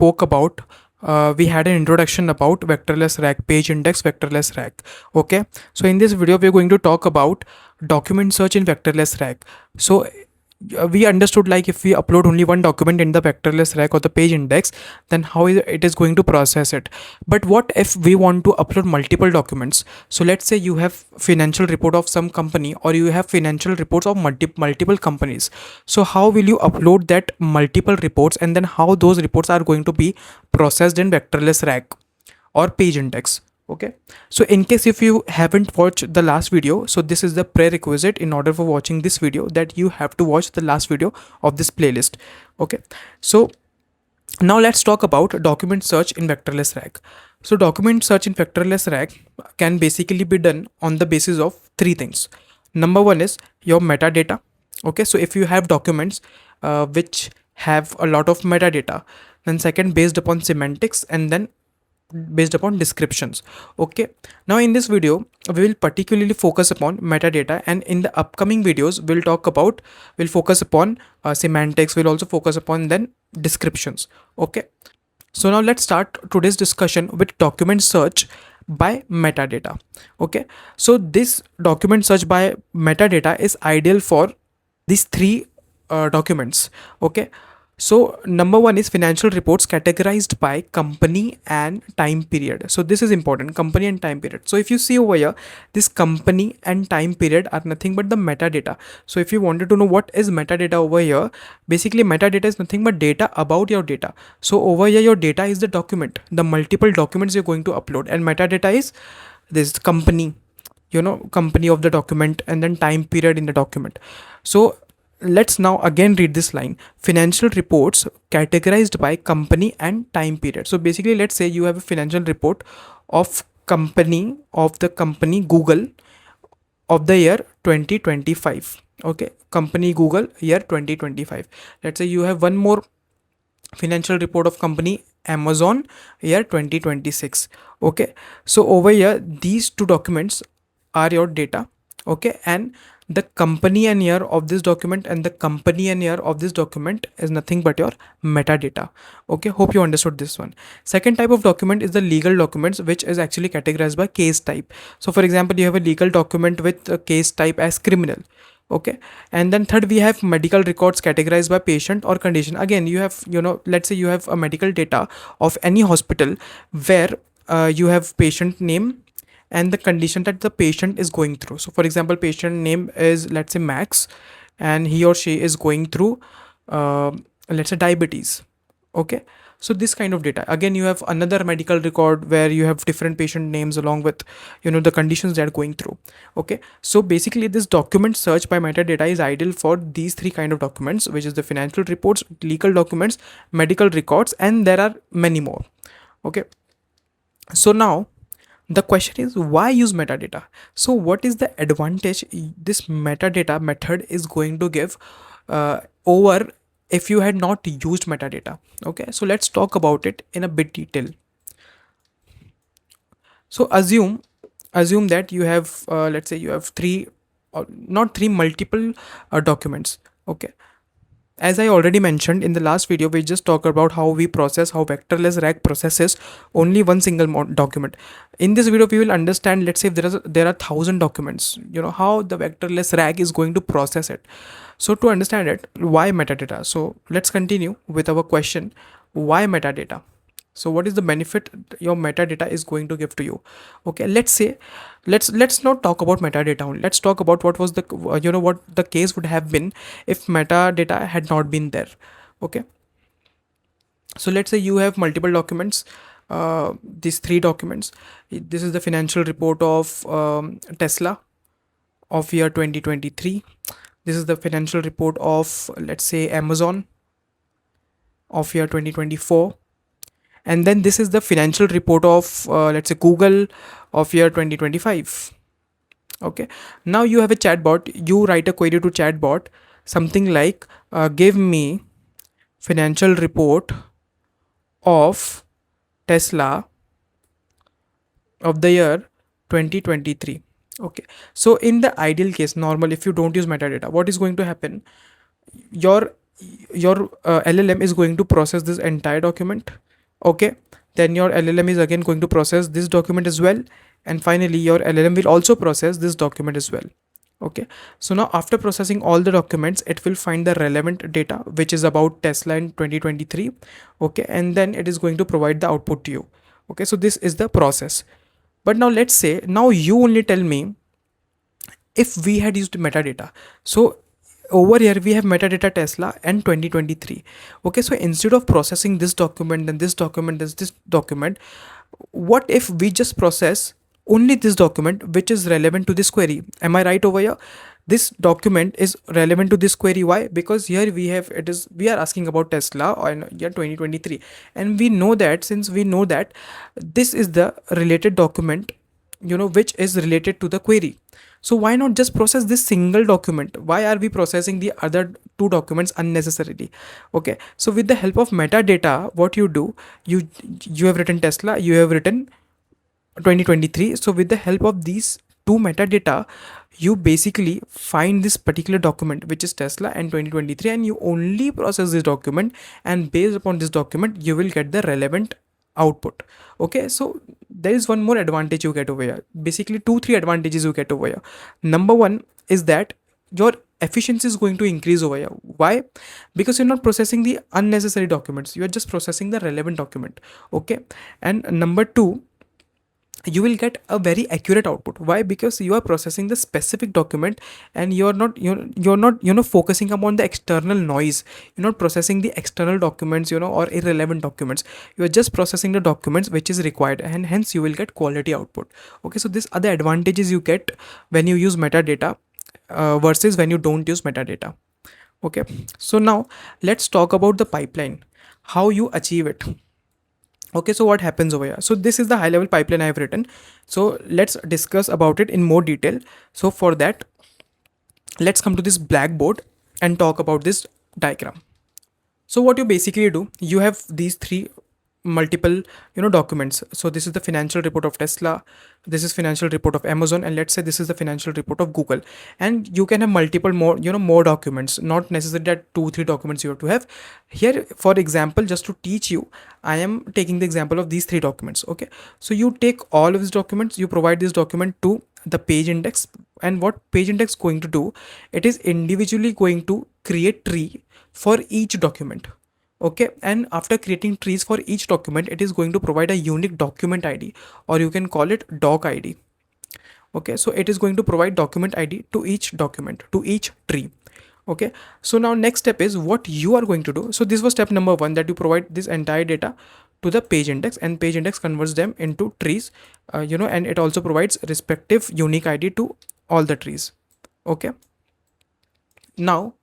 spoke about, we had an introduction about vectorless RAG, page index vectorless RAG. Okay, so in this video we're going to talk about document search in vectorless RAG. So we understood, like, if we upload only one document in the vectorless RAG or the page index, then how it is going to process it. But what if we want to upload multiple documents? So let's say you have financial report of some company, or you have financial reports of multiple companies. So how will you upload that multiple reports, and then how those reports are going to be processed in vectorless RAG or page index? Okay, so in case if you haven't watched the last video, so this is the prerequisite in order for watching this video, that you have to watch the last video of this playlist. Okay, so now let's talk about document search in vectorless RAG. So document search in vectorless RAG can basically be done on the basis of three things. Number one is your metadata. Okay, so if you have documents which have a lot of metadata, then second, based upon semantics, and then based upon descriptions. Okay, now in this video we will particularly focus upon metadata, and in the upcoming videos we'll focus upon semantics. We'll also focus upon then descriptions. Okay, so now let's start today's discussion with document search by metadata. Okay, so this document search by metadata is ideal for these three documents. Okay, so number one is financial reports categorized by company and time period. So this is important, company and time period. So if you see over here, this company and time period are nothing but the metadata. So if you wanted to know what is metadata over here, basically metadata is nothing but data about your data. So over here your data is the document, the multiple documents you're going to upload, and metadata is this company, company of the document, and then time period in the document. So let's now again read this line: financial reports categorized by company and time period. So basically, let's say you have a financial report of the company Google of the year 2025. Okay, company Google year 2025. Let's say you have one more financial report of company Amazon year 2026. Okay, so over here these two documents are your data. Okay, and the company and year of this document and the company and year of this document is nothing but your metadata. Okay, hope you understood this one. Second type of document is the legal documents, which is actually categorized by case type. So for example, you have a legal document with a case type as criminal. Okay, and then third, we have medical records categorized by patient or condition. Again, you have, let's say you have a medical data of any hospital where you have patient name and the condition that the patient is going through. So for example, patient name is, let's say, Max, and he or she is going through let's say diabetes. Okay, so this kind of data. Again, you have another medical record where you have different patient names along with the conditions they are going through. Okay, so basically this document search by metadata is ideal for these three kind of documents, which is the financial reports, legal documents, medical records, and there are many more. Okay, so now the question is, why use metadata? So what is the advantage this metadata method is going to give over if you had not used metadata? Okay, so let's talk about it in a bit detail. So assume that you have let's say you have three, not three, multiple documents. Okay, as I already mentioned in the last video, we just talked about how vectorless RAG processes only one single document. In this video, we will understand, let's say if there are 1,000 documents, how the vectorless RAG is going to process it. So to understand it, why metadata? So let's continue with our question: why metadata? So what is the benefit your metadata is going to give to you? Okay, let's not talk about metadata only. Let's talk about what was the what the case would have been if metadata had not been there. Okay, so let's say you have multiple documents, these three documents. This is the financial report of Tesla of year 2023. This is the financial report of, let's say, Amazon of year 2024. And then this is the financial report of let's say Google of year 2025. Okay, now you have a chatbot. You write a query to chatbot, something like give me financial report of Tesla of the year 2023. Okay, so in the ideal case, normal, if you don't use metadata, what is going to happen? Your LLM is going to process this entire document, Okay, then your LLM is again going to process this document as well, and finally your LLM will also process this document as well. Okay, so now after processing all the documents, it will find the relevant data which is about Tesla in 2023. Okay, and then it is going to provide the output to you. Okay, so this is the process. But now let's say, now you only tell me, if we had used metadata. So over here we have metadata Tesla and 2023. Okay, so instead of processing this document and this document and this document, what if we just process only this document which is relevant to this query? Am I right over here? This document is relevant to this query. Why? Because here we have, it is, we are asking about Tesla on year 2023, and we know that, since we know that this is the related document, which is related to the query. So why not just process this single document? Why are we processing the other two documents unnecessarily? Okay, so with the help of metadata, what you do, you have written Tesla, you have written 2023. So with the help of these two metadata, you basically find this particular document which is Tesla and 2023, and you only process this document, and based upon this document you will get the relevant output. Okay, so there is one more advantage you get over here. Basically 2-3 advantages you get over here. Number one is that your efficiency is going to increase over here. Why? Because you're not processing the unnecessary documents, you are just processing the relevant document. Okay, and number two, you will get a very accurate output. Why? Because you are processing the specific document, and you're not focusing upon the external noise. You're not processing the external documents, or irrelevant documents. You are just processing the documents which is required, and hence you will get quality output. Okay, so these are the advantages you get when you use metadata versus when you don't use metadata. Okay, so now let's talk about the pipeline, how you achieve it. Okay, so what happens over here? So this is the high level pipeline I have written. So let's discuss about it in more detail. So for that, let's come to this blackboard and talk about this diagram. So what you basically do, you have these three multiple documents. So this is the financial report of Tesla, this is financial report of Amazon, and let's say this is the financial report of Google. And you can have multiple more more documents, not necessarily that 2-3 documents you have to have. Here for example, just to teach you, I am taking the example of these three documents. Okay, so you take all of these documents, you provide this document to the PageIndex, and what PageIndex going to do, it is individually going to create tree for each document. Okay, and after creating trees for each document, it is going to provide a unique document ID, or you can call it doc ID. Okay, so it is going to provide document ID to each document, to each tree. Okay, so now next step is what you are going to do. So this was step number one, that you provide this entire data to the PageIndex, and PageIndex converts them into trees, and it also provides respective unique ID to all the trees. Okay, now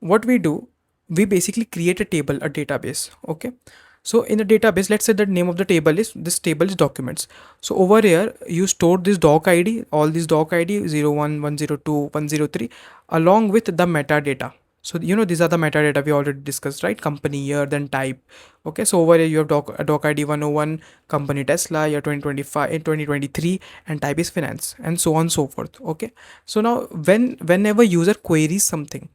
what we do, we basically create a table, a database. Okay, so in the database, let's say the name of the table is, this table is documents. So over here you store this doc ID, all these doc ID 01, 102, 103, along with the metadata. So these are the metadata we already discussed, right? Company, year, then type. Okay, so over here you have doc ID 101, company Tesla, year 2025 in 2023, and type is finance, and so on and so forth. Okay, so now whenever user queries something,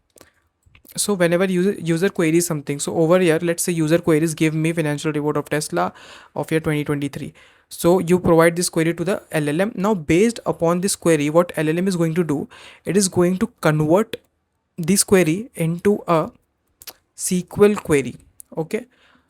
so whenever user queries something, so over here let's say user queries, give me financial report of Tesla of year 2023. So you provide this query to the LLM. Now based upon this query, what LLM is going to do, it is going to convert this query into a SQL query. Okay,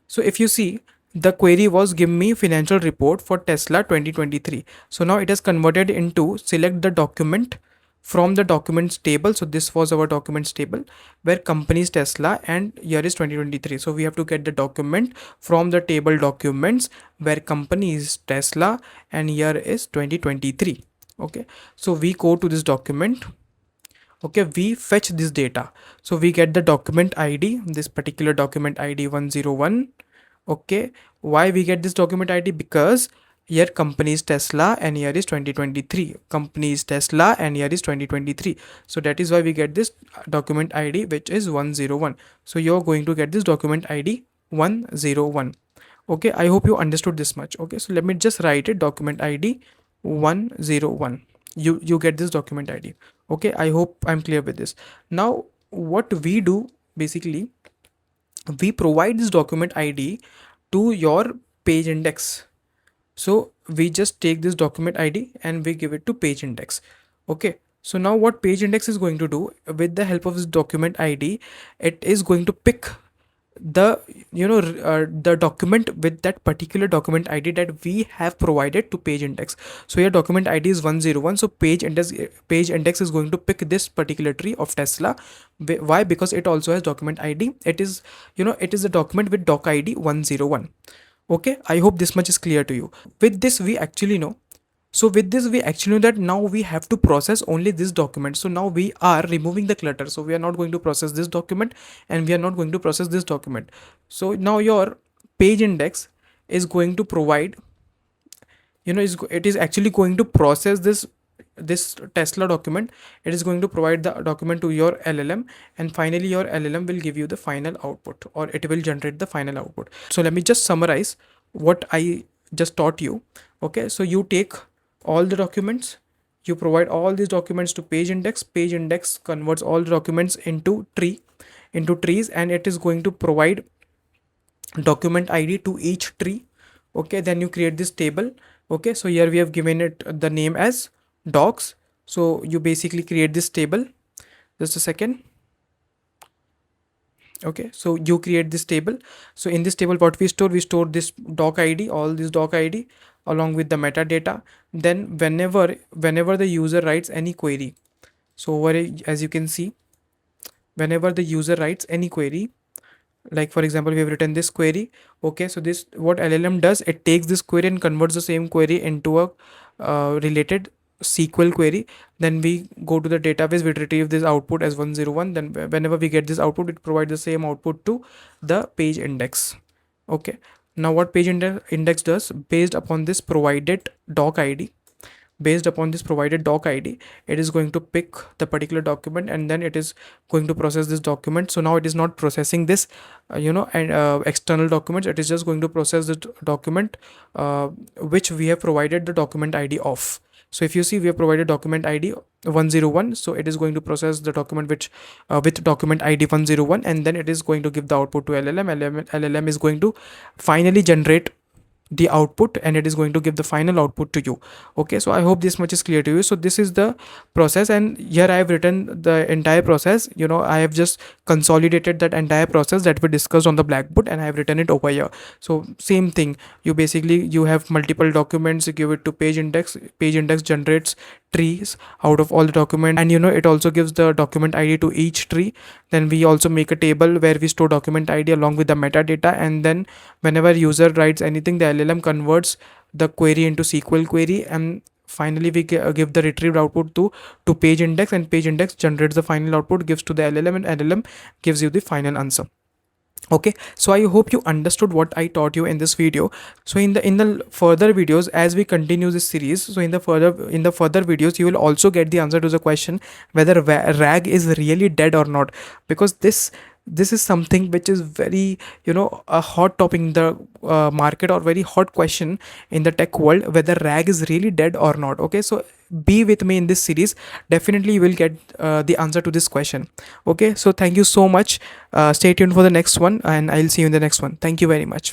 so if you see, the query was give me financial report for Tesla 2023. So now it has converted into select the document from the documents table. So this was our documents table where companies Tesla and year is 2023. So we have to get the document from the table documents where company is Tesla and year is 2023. Okay, so we go to this document. Okay, we fetch this data, so we get the document ID, this particular document ID 101. Okay, why we get this document ID? Because here company is Tesla and year is 2023, company is Tesla and year is 2023, so that is why we get this document ID which is 101. So you're going to get this document ID 101. Okay, I hope you understood this much. Okay, so let me just write it, document ID 101. You get this document ID. Okay, I hope I'm clear with this. Now what we do, basically we provide this document ID to your page index. So we just take this document ID and we give it to page index. Okay. So now what page index is going to do with the help of this document ID, it is going to pick the the document with that particular document ID that we have provided to page index. So your document ID is 101, so page index is going to pick this particular tree of Tesla. Why? Because it also has document ID. It is, it is a document with doc ID 101. Okay, I hope this much is clear to you. With this we actually know, so with this we actually know that now we have to process only this document. So now we are removing the clutter, so we are not going to process this document and we are not going to process this document. So now your page index is going to provide, it is actually going to process this Tesla document. It is going to provide the document to your LLM, and finally your LLM will give you the final output, or it will generate the final output. So let me just summarize what I just taught you. Okay, so you take all the documents, you provide all these documents to page index converts all the documents into trees, and it is going to provide document ID to each tree. Okay, then you create this table. Okay, so here we have given it the name as docs. So you basically create this table. Just a second. Okay, so you create this table. So in this table what we store this doc ID, all this doc ID along with the metadata. Then whenever the user writes any query, so as you can see, whenever the user writes any query, like for example we have written this query. Okay, so this what LLM does, it takes this query and converts the same query into a related SQL query. Then we go to the database, we retrieve this output as 101. Then whenever we get this output, it provides the same output to the page index. Okay, now what page index does, based upon this provided doc ID, it is going to pick the particular document, and then it is going to process this document. So now it is not processing this and external documents. It is just going to process the document which we have provided the document ID of. So if you see, we have provided document ID 101, so it is going to process the document which with document ID 101, and then it is going to give the output to LLM is going to finally generate the output, and it is going to give the final output to you. Okay, so I hope this much is clear to you. So this is the process, and here I have written the entire process. I have just consolidated that entire process that we discussed on the blackboard, and I have written it over here. So same thing, you have multiple documents, you give it to page index generates trees out of all the document, and it also gives the document ID to each tree. Then we also make a table where we store document ID along with the metadata, and then whenever user writes anything, the LLM converts the query into SQL query, and finally we give the retrieved output to page index, and page index generates the final output, gives to the LLM, and LLM gives you the final answer. Okay, so I hope you understood what I taught you in this video. So in the further videos, as we continue this series, so in the further videos, you will also get the answer to the question whether RAG is really dead or not, because this is something which is very a hot topic in the market, or very hot question in the tech world, whether RAG is really dead or not. Okay, so be with me in this series. Definitely you will get the answer to this question. Okay, so thank you so much. Stay tuned for the next one, and I'll see you in the next one. Thank you very much.